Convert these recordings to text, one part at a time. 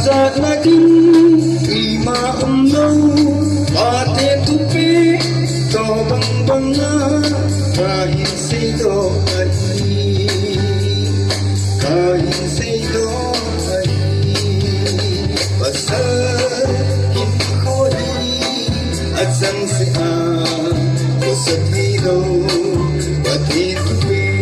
Giặc là kinh vì mà lâu và thế tu pe cho băng băng na và hin say do ai cả hin say do ai và sa hin khó đi at sang se a có sa thi đâu và thế tu pe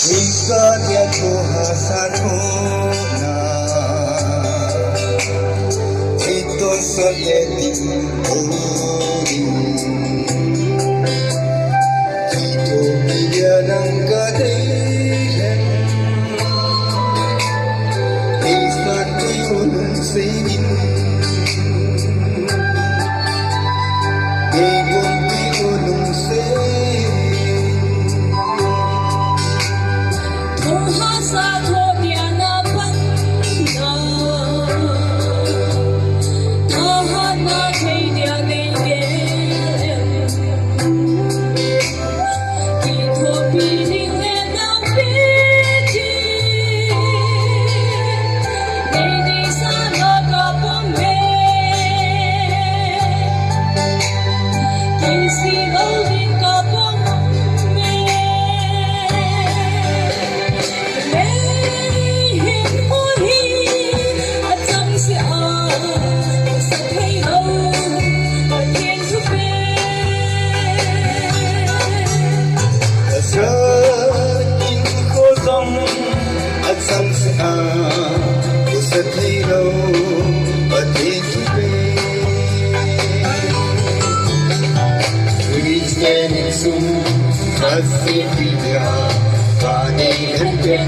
Ika dia kuasa tuna Ito sa eting uri Ito bigyan ng kadahilan Isa't iyong singin Ibong iyong singin Kasih dia, kami hendak